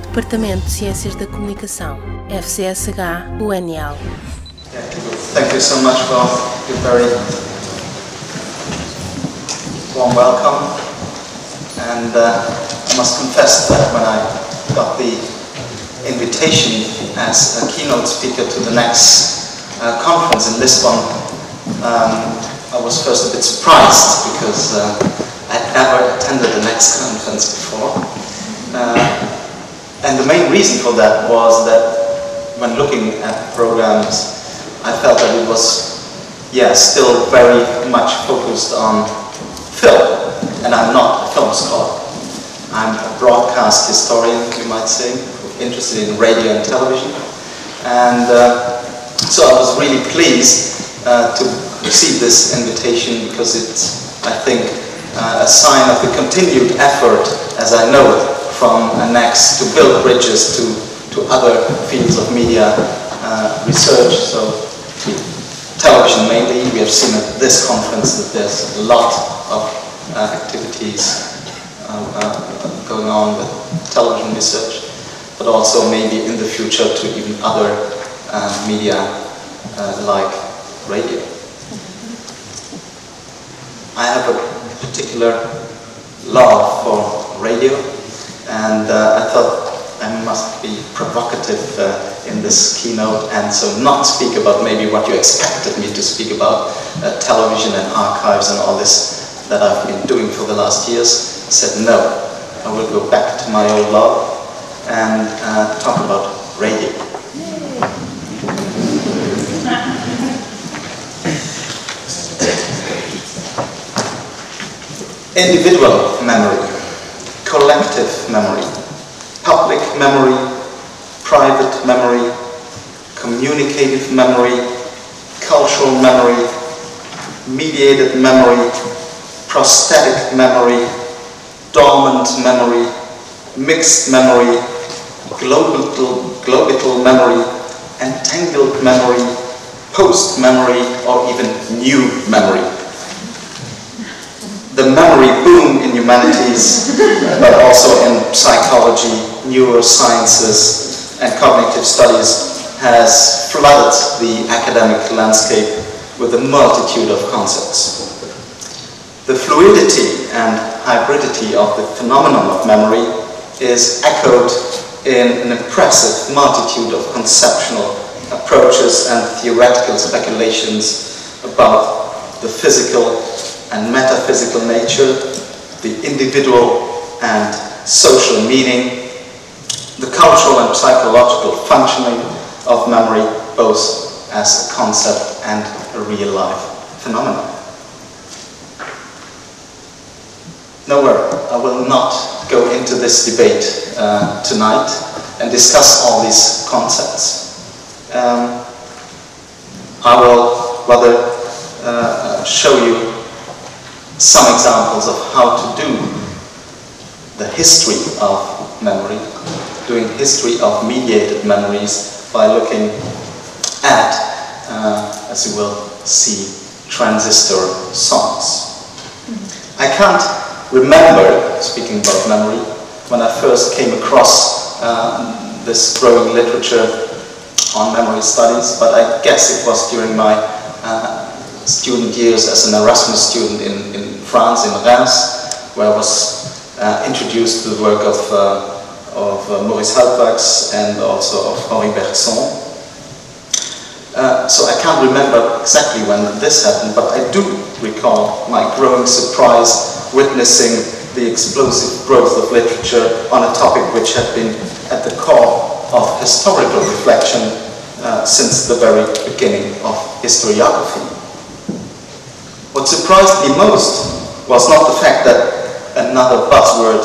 Departamento de Ciências da Comunicação, FCSH-UNL. Thank you so much for your very warm welcome. And I must confess that when I got the invitation as a keynote speaker to the next conference in Lisbon, I was first a bit surprised because I'd never attended the next conference before. And the main reason for that was that when looking at programs, I felt that it was, still very much focused on film, and I'm not a film scholar. I'm a broadcast historian, you might say, interested in radio and television, and so I was really pleased to receive this invitation because it's, I think, a sign of the continued effort, as I know it, from Annex to build bridges to other fields of media research. So television mainly, we have seen at this conference that there's a lot of activities going on with television research, but also maybe in the future to even other media like radio. I have a particular love for radio, and I thought I must be provocative in this keynote, and so not speak about maybe what you expected me to speak about, television and archives and all this that I've been doing for the last years. I said no, I will go back to my old love and talk about radio. Individual memory, collective memory, public memory, private memory, communicative memory, cultural memory, mediated memory, prosthetic memory, dormant memory, mixed memory, globital memory, entangled memory, post-memory, or even new memory. The memory boom in humanities, but also in psychology, neurosciences, and cognitive studies has flooded the academic landscape with a multitude of concepts. The fluidity and hybridity of the phenomenon of memory is echoed in an impressive multitude of conceptual approaches and theoretical speculations about the physical and metaphysical nature, the individual and social meaning, the cultural and psychological functioning of memory, both as a concept and a real-life phenomenon. Nowhere, I will not go into this debate tonight and discuss all these concepts. I will rather show you some examples of how to do the history of memory, doing history of mediated memories by looking at, as you will see, transistor songs. I can't remember, speaking about memory, when I first came across this growing literature on memory studies, but I guess it was during my student years as an Erasmus student in France, in Reims, where I was introduced to the work of Maurice Halbwachs and also of Henri Bergson. So I can't remember exactly when this happened, but I do recall my growing surprise witnessing the explosive growth of literature on a topic which had been at the core of historical reflection since the very beginning of historiography. What surprised me most was not the fact that another buzzword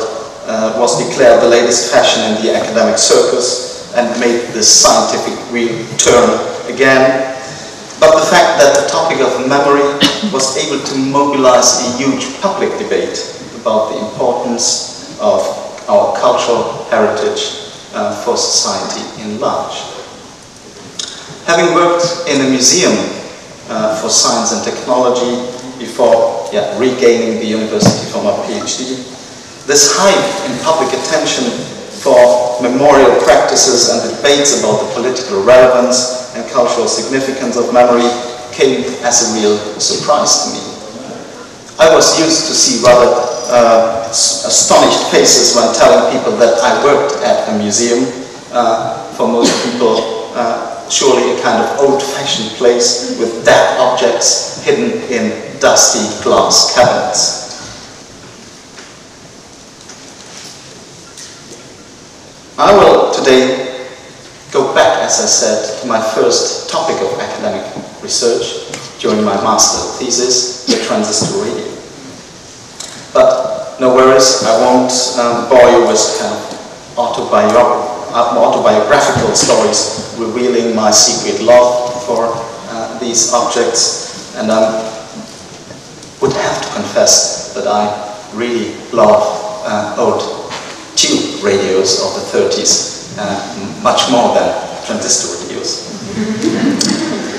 was declared the latest fashion in the academic circus and made this scientific wheel turn again, but the fact that the topic of memory was able to mobilize a huge public debate about the importance of our cultural heritage for society in large. Having worked in a museum for science and technology before regaining the university for my PhD, this hype in public attention for memorial practices and debates about the political relevance and cultural significance of memory came as a real surprise to me. I was used to see rather astonished faces when telling people that I worked at a museum. For most people, surely a kind of old-fashioned place with dead objects hidden in dusty glass cabinets. I will today go back, as I said, to my first topic of academic research during my master thesis, the transistor radio. But no worries, I won't bore you with kind of autobiographical stories revealing my secret love for these objects, and I would have to confess that I really love old tube radios of the 30s, much more than transistor radios.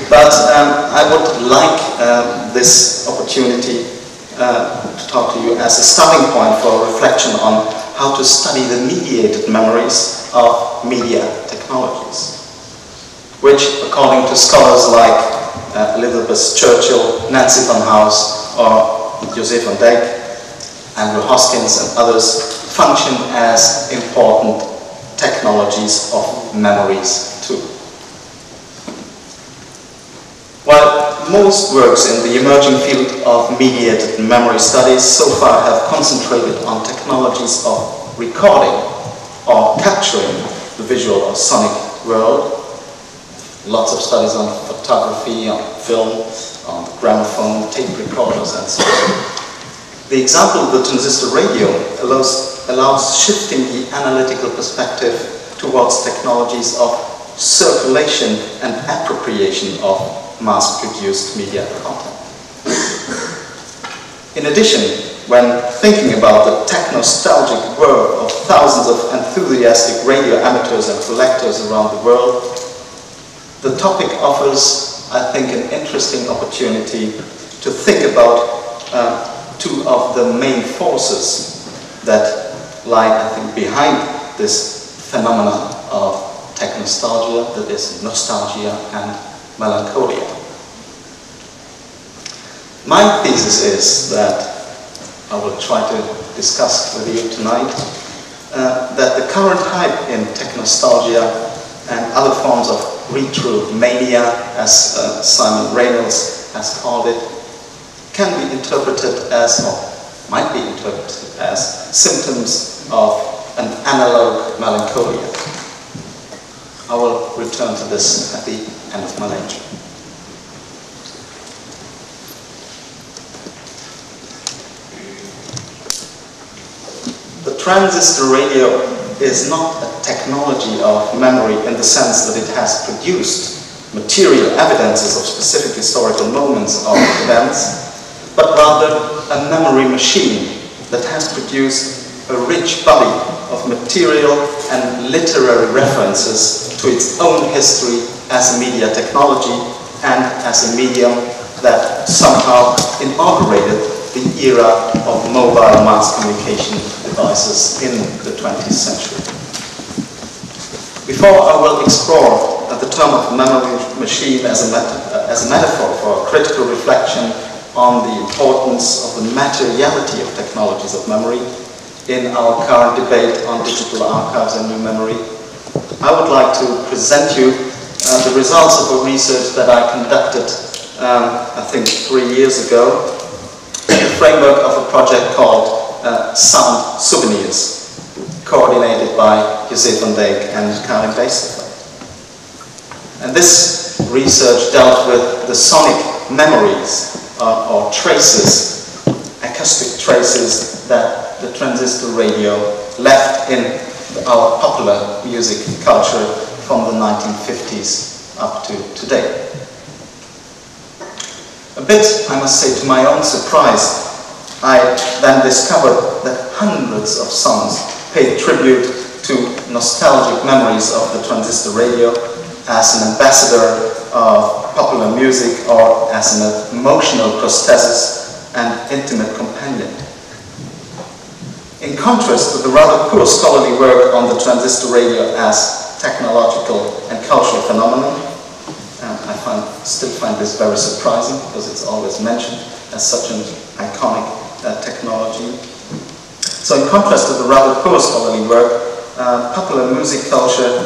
But I would like this opportunity to talk to you as a starting point for a reflection on how to study the mediated memories of media technologies, which, according to scholars like Elizabeth Churchill, Nancy van House, or José van Dijk, Andrew Hoskins, and others, function as important technologies of memories too. While most works in the emerging field of mediated memory studies so far have concentrated on technologies of recording or capturing the visual or sonic world, lots of studies on photography, on film, on gramophone, tape recorders, and so on. The example of the transistor radio allows shifting the analytical perspective towards technologies of circulation and appropriation of mass-produced media content. In addition, when thinking about the technostalgic world of thousands of enthusiastic radio amateurs and collectors around the world, the topic offers, I think, an interesting opportunity to think about two of the main forces that lie, I think, behind this phenomenon of technostalgia, that is nostalgia and melancholia. My thesis is that I will try to discuss with you tonight that the current hype in technostalgia and other forms of retromania, as Simon Reynolds has called it, can be interpreted as, or might be interpreted as, symptoms of an analog melancholia. I will return to this at the end of my lecture. The transistor radio is not a technology of memory in the sense that it has produced material evidences of specific historical moments or events, but rather a memory machine that has produced a rich body of material and literary references to its own history as a media technology and as a medium that somehow inaugurated the era of mobile mass communication devices in the 20th century. Before I will explore the term of memory machine as a metaphor for a critical reflection on the importance of the materiality of technologies of memory in our current debate on digital archives and new memory, I would like to present you the results of a research that I conducted, I think 3 years ago, in the framework of a project called Sound Souvenirs, coordinated by José van Dijk and Karin Beisterveld. And this research dealt with the sonic memories or traces, acoustic traces that the transistor radio left in our popular music culture from the 1950s up to today. A bit, I must say, to my own surprise, I then discovered that hundreds of songs paid tribute to nostalgic memories of the transistor radio as an ambassador of popular music or as an emotional prosthesis and intimate companion. In contrast to the rather poor scholarly work on the transistor radio as technological and cultural phenomenon, still find this very surprising because it's always mentioned as such an iconic technology. So in contrast to the rather poor scholarly work, popular music culture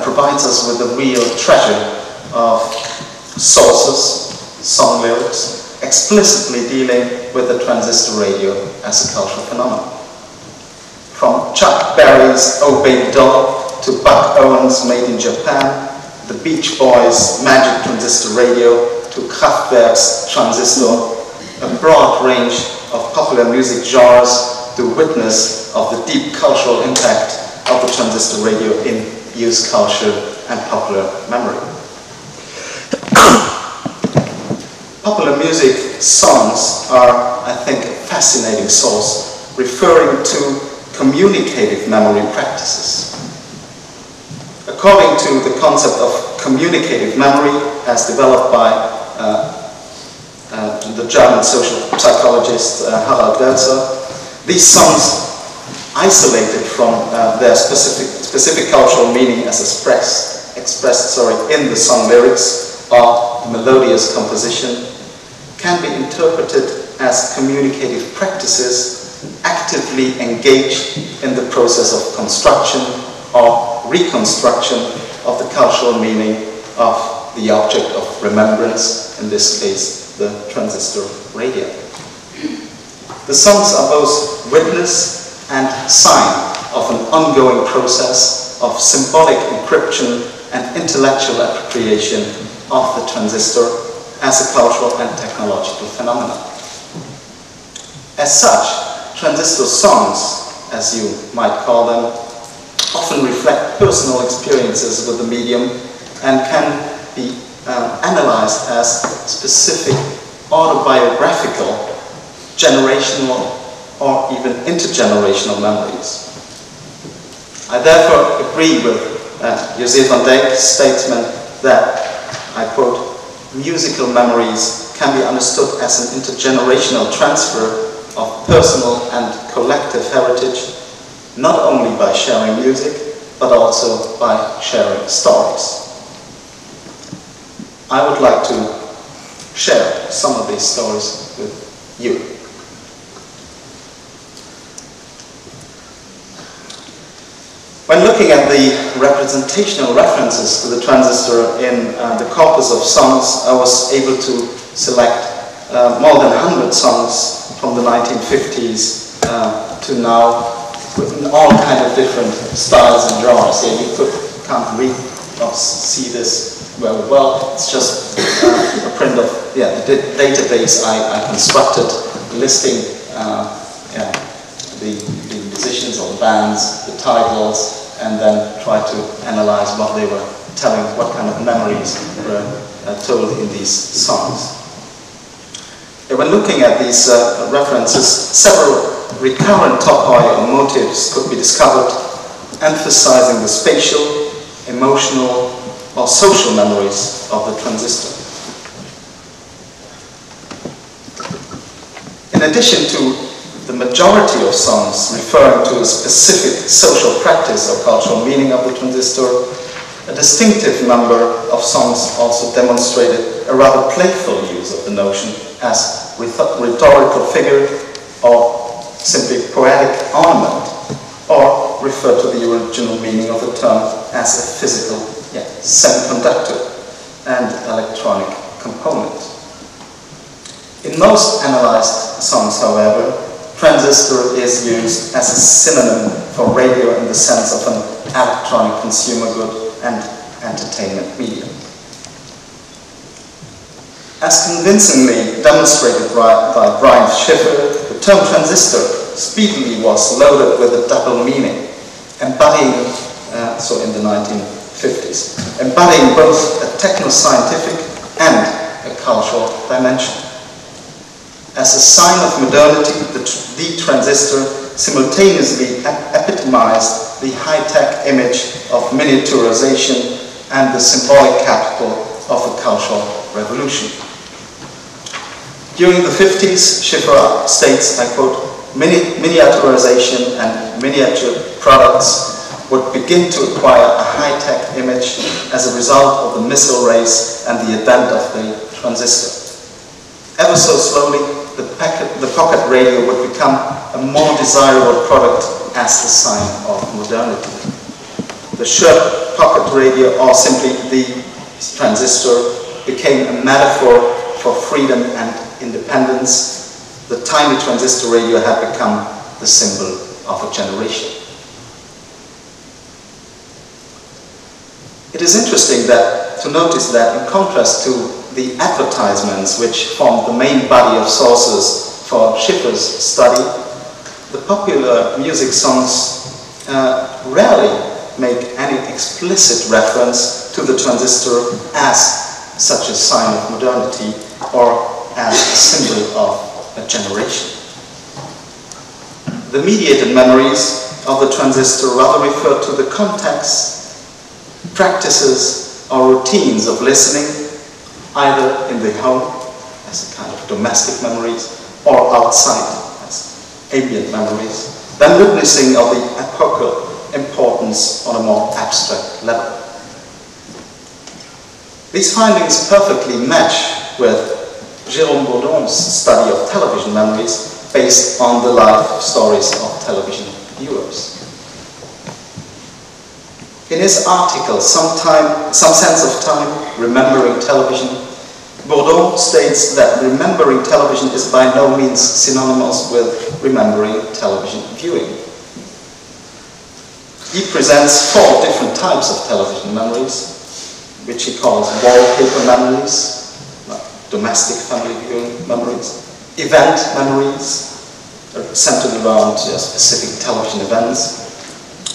provides us with a real treasure of sources, song lyrics, explicitly dealing with the transistor radio as a cultural phenomenon. From Chuck Berry's Oh Baby Doll to Buck Owens' Made in Japan, the Beach Boys' Magic Transistor Radio to Kraftwerk's Transistor, a broad range of popular music genres to witness of the deep cultural impact of the transistor radio in youth culture and popular memory. Popular music songs are, I think, a fascinating source referring to communicative memory practices. According to the concept of communicative memory as developed by the German social psychologist Harald Welzer, these songs, isolated from their specific cultural meaning as expressed in the song lyrics or melodious composition, can be interpreted as communicative practices actively engaged in the process of construction or reconstruction of the cultural meaning of the object of remembrance, in this case, the transistor radio. The songs are both witness and sign of an ongoing process of symbolic encryption and intellectual appropriation of the transistor as a cultural and technological phenomenon. As such, transistor songs, as you might call them, often reflect personal experiences with the medium and can be analyzed as specific autobiographical, generational, or even intergenerational memories. I therefore agree with José van Dijk's statement that, I quote, musical memories can be understood as an intergenerational transfer of personal and collective heritage, not only by sharing music, but also by sharing stories. I would like to share some of these stories with you. When looking at the representational references to the transistor in the corpus of songs, I was able to select more than 100 songs from the 1950s to now, in all kind of different styles and genres. Here you can't read or see this very well. It's just a print of the database I constructed, listing the musicians or the bands, the titles, and then try to analyze what they were telling, what kind of memories were told in these songs. When looking at these references, several recurrent topoi or motives could be discovered, emphasizing the spatial, emotional, or social memories of the transistor. In addition to the majority of songs referring to a specific social practice or cultural meaning of the transistor, a distinctive number of songs also demonstrated a rather playful use of the notion as rhetorical figure or simply poetic ornament, or refer to the original meaning of the term as a physical semiconductor and electronic component. In most analyzed songs, however, transistor is used as a synonym for radio in the sense of an electronic consumer good and entertainment medium. As convincingly demonstrated by Brian Schiffer, the term transistor speedily was loaded with a double meaning, embodying, so in the 1950s, embodying both a techno-scientific and a cultural dimension. As a sign of modernity, the transistor simultaneously epitomized the high-tech image of miniaturization and the symbolic capital of a cultural revolution. During the 50s, Schiffer states, I quote, miniaturization and miniature products would begin to acquire a high-tech image as a result of the missile race and the advent of the transistor. Ever so slowly, the pocket radio would become a more desirable product as a sign of modernity. The shirt pocket radio, or simply the transistor, became a metaphor for freedom and independence. The tiny transistor radio had become the symbol of a generation. It is interesting to notice that in contrast to the advertisements which formed the main body of sources for Schiffer's study, the popular music songs rarely make any explicit reference to the transistor as such a sign of modernity or as a symbol of a generation. The mediated memories of the transistor rather refer to the context, practices or routines of listening, either in the home as a kind of domestic memories or outside as ambient memories, than witnessing of the epochal importance on a more abstract level. These findings perfectly match with Jérôme Bourdon's study of television memories based on the life stories of television viewers. In his article, Some Sense of Time, Remembering Television, Bourdon states that remembering television is by no means synonymous with remembering television viewing. He presents 4 different types of television memories, which he calls wallpaper memories, domestic family viewing memories, event memories, centered around specific television events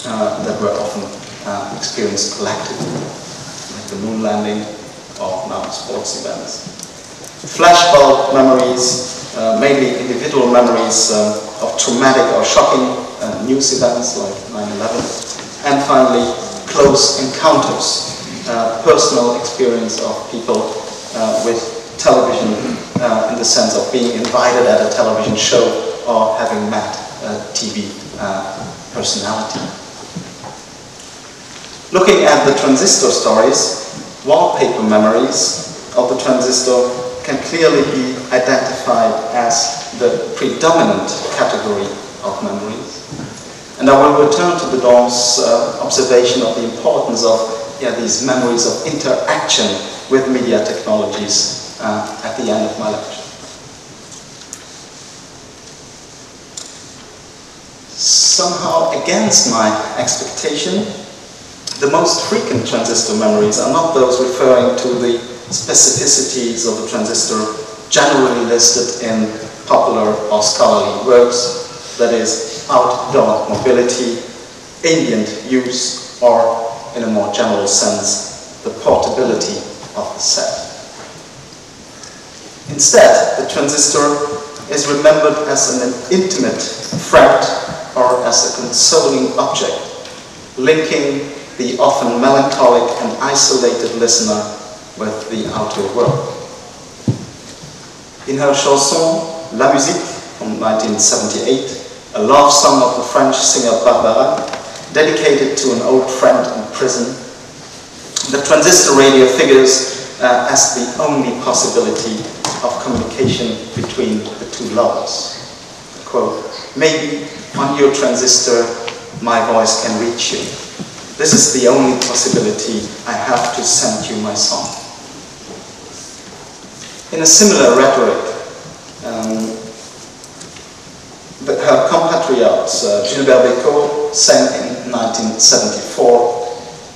that were often experienced collectively, like the moon landing or now sports events. Flashbulb memories, mainly individual memories of traumatic or shocking news events like 9/11. And finally, close encounters, personal experience of people with television in the sense of being invited at a television show or having met a TV personality. Looking at the transistor stories, wallpaper memories of the transistor can clearly be identified as the predominant category of memories. And I will return to Bourdon's observation of the importance of these memories of interaction with media technologies at the end of my lecture. Somehow against my expectation, the most frequent transistor memories are not those referring to the specificities of the transistor generally listed in popular or scholarly works, that is, outdoor mobility, ambient use, or, in a more general sense, the portability of the set. Instead, the transistor is remembered as an intimate friend or as a consoling object, linking the often melancholic and isolated listener with the outer world. In her chanson, La Musique, from 1978, a love song of the French singer Barbara, dedicated to an old friend in prison, the transistor radio figures as the only possibility of communication between the two lovers. Quote, "Maybe on your transistor my voice can reach you. This is the only possibility. I have to send you my song." In a similar rhetoric, her compatriot Gilbert Bécaud sang in 1974,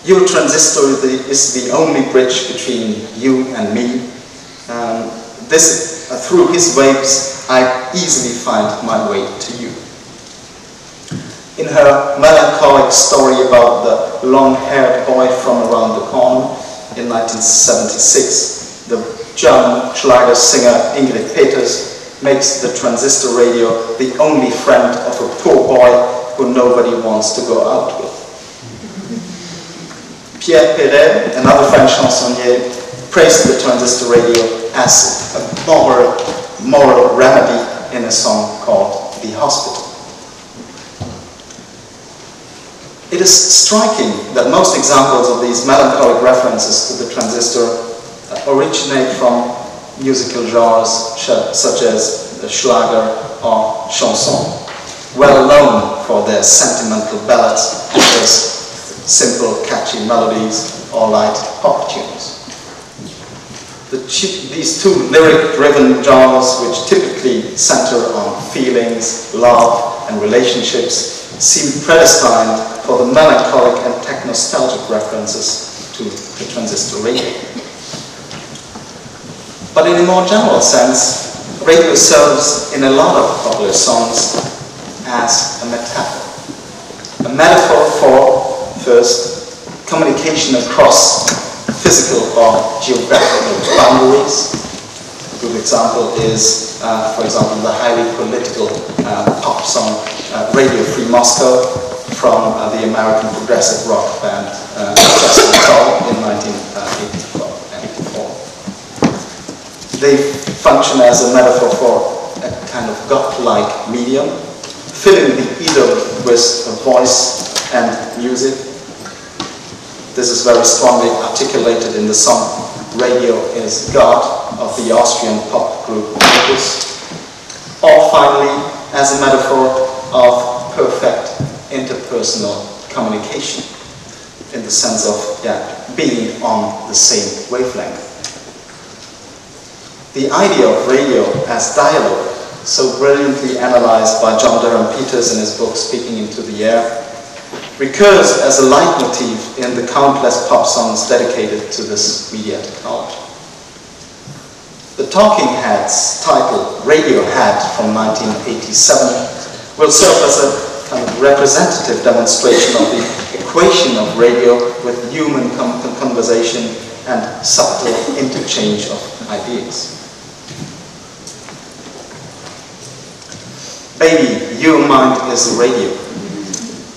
"Your transistor is the only bridge between you and me. Through his waves, I easily find my way to you." In her melancholic story about the long-haired boy from around the corner in 1976, the German Schlager singer Ingrid Peters makes the transistor radio the only friend of a poor boy who nobody wants to go out with. Pierre Perret, another French chansonnier, praised the transistor radio as a moral remedy in a song called the hospital. It is striking that most examples of these melancholic references to the transistor originate from musical genres such as Schlager or chanson, well known for their sentimental ballads, as simple, catchy melodies or light pop tunes. These two lyric-driven genres, which typically center on feelings, love, and relationships, seem predestined for the melancholic and technostalgic references to the transistor radio. But in a more general sense, radio serves in a lot of popular songs as a metaphor. A metaphor for, first, communication across physical or geographical boundaries. A good example is, for example, the highly political pop song Radio Free Moscow from the American progressive rock band Techno in 1984. They function as a metaphor for a kind of God-like medium, filling the ether with a voice and music. This is very strongly articulated in the song Radio is God of the Austrian pop group Opus. Or finally, as a metaphor of perfect interpersonal communication, in the sense of being on the same wavelength. The idea of radio as dialogue, so brilliantly analyzed by John Durham Peters in his book Speaking into the Air, recurs as a leitmotif in the countless pop songs dedicated to this media technology. The Talking Heads title Radiohead from 1987 will serve as a kind of representative demonstration of the equation of radio with human conversation and subtle interchange of ideas. Baby, your mind is a radio.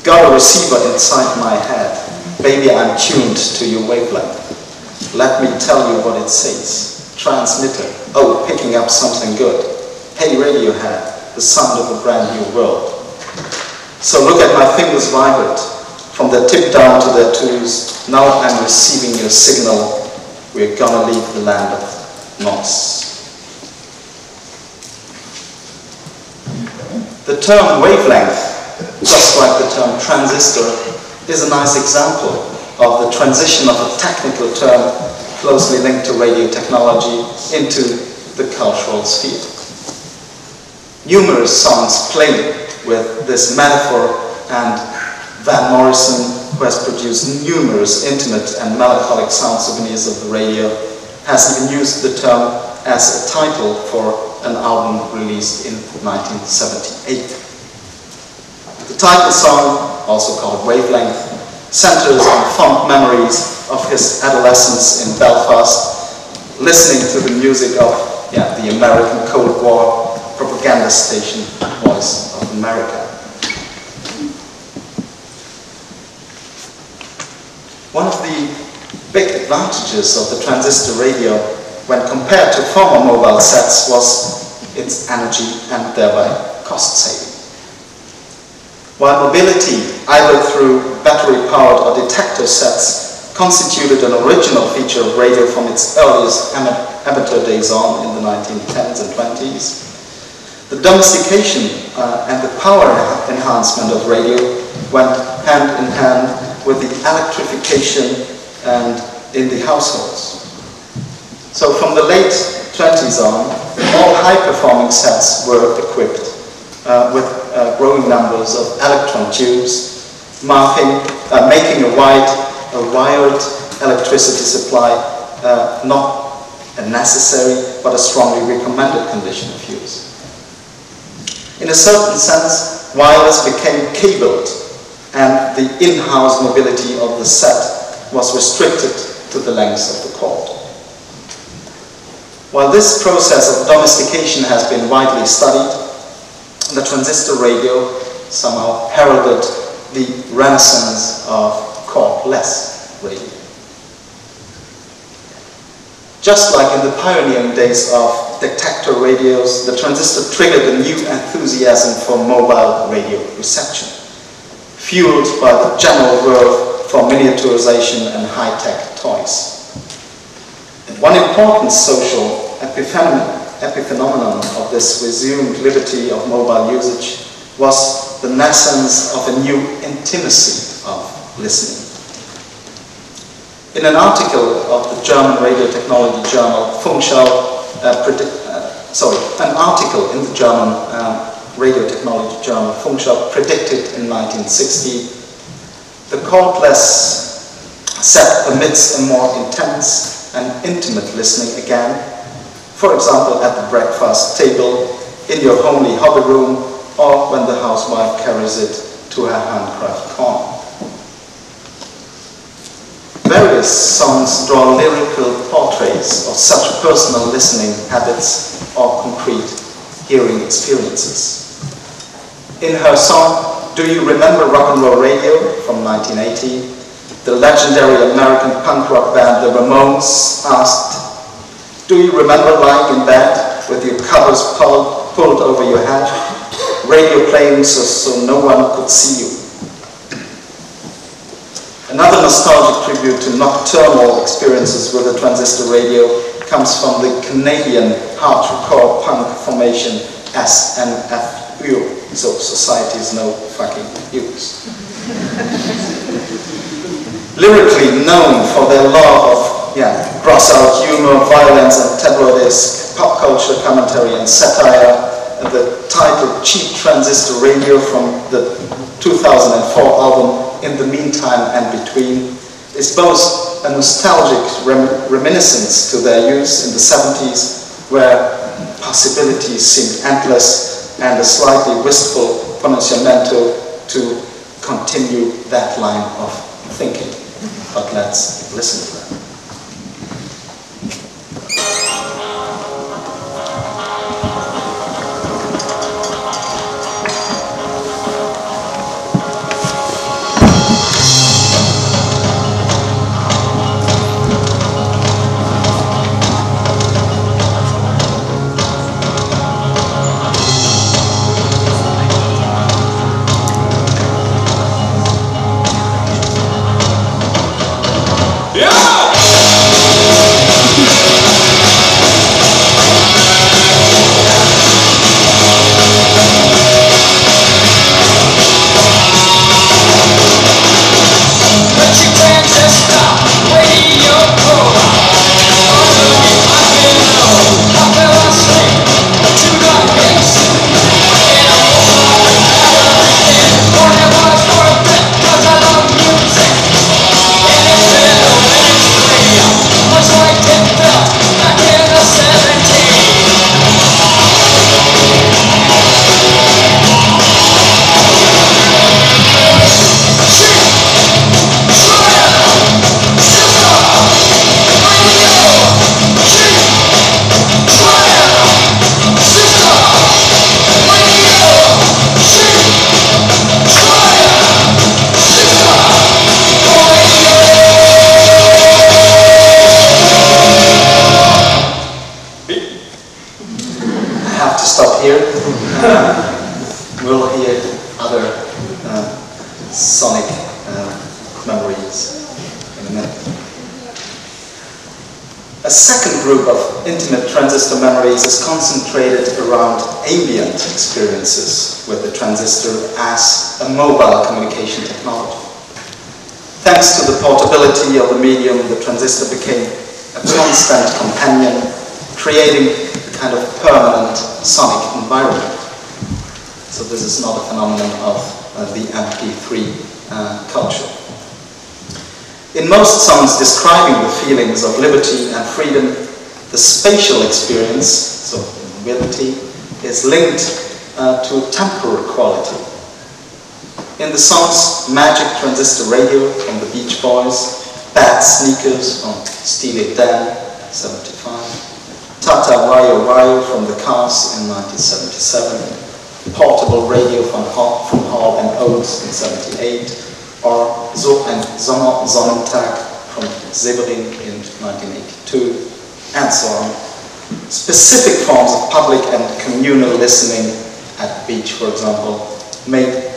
Got a receiver inside my head. Baby, I'm tuned to your wavelength. Let me tell you what it says. Transmitter. Oh, picking up something good. Hey, Radiohead, the sound of a brand new world. So look at my fingers vibrate. From their tip down to their toes. Now I'm receiving your signal. We're gonna leave the land of noise. The term wavelength, just like the term transistor, is a nice example of the transition of a technical term closely linked to radio technology into the cultural sphere. Numerous songs play with this metaphor, and Van Morrison, who has produced numerous intimate and melancholic sound souvenirs of the radio, has even used the term as a title for an album released in 1978. The title song, also called Wavelength, centers on fond memories of his adolescence in Belfast, listening to the music of the American Cold War propaganda station, Voice of America. One of the big advantages of the transistor radio when compared to former mobile sets was its energy and thereby cost saving. While mobility, either through battery-powered or detector sets, constituted an original feature of radio from its earliest amateur days on in the 1910s and 20s, the domestication and the power enhancement of radio went hand in hand with the electrification and in the households. So from the late 20s on, all high-performing sets were equipped with growing numbers of electron tubes, making a wired electricity supply not a necessary but a strongly recommended condition of use. In a certain sense, wireless became cabled, and the in-house mobility of the set was restricted to the length of the cord. While this process of domestication has been widely studied, the transistor radio somehow heralded the renaissance of cordless radio. Just like in the pioneering days of detector radios, the transistor triggered a new enthusiasm for mobile radio reception, fueled by the general world for miniaturization and high-tech toys. And one important social epiphenomenon of this resumed liberty of mobile usage was the nascence of a new intimacy of listening. In an article of the German radio technology journal an article in the German radio technology journal Funkschau predicted in 1960 the cordless set permits a more intense and intimate listening again, for example at the breakfast table, in your homely hobby room, or when the housewife carries it to her handcraft corner. Various songs draw lyrical portraits of such personal listening habits or concrete hearing experiences. In her song, Do You Remember Rock and Roll Radio from 1980, the legendary American punk rock band The Ramones asked, do you remember lying in bed with your covers pulled over your head, radio playing so no one could see you? Another nostalgic tribute to nocturnal experiences with the transistor radio comes from the Canadian hardcore punk formation SNFU, so Society's No Fucking Use. Lyrically known for their love of gross-out humor, violence and tabloidesque pop culture commentary and satire, the title Cheap Transistor Radio from the 2004 album In the Meantime and Between is both a nostalgic reminiscence to their use in the 70s, where possibilities seemed endless, and a slightly wistful pronunciamento to continue that line of thinking. But let's listen to that. We'll hear other sonic memories in a minute. A second group of intimate transistor memories is concentrated around ambient experiences with the transistor as a mobile communication technology. Thanks to the portability of the medium, the transistor became a constant companion, creating a kind of permanent sonic environment. So this is not a phenomenon of the MP3 culture. In most songs describing the feelings of liberty and freedom, the spatial experience, so mobility, is linked to temporal quality. In the songs Magic Transistor Radio from the Beach Boys, Bad Sneakers from Steely Dan, 75, Tata Wayo Wayo from the Cars in 1977, Portable Radio from Hall & Oates in 78, or So ein Sonnentag from Severin in 1982, and so on. specific forms of public and communal listening at beach, for example, made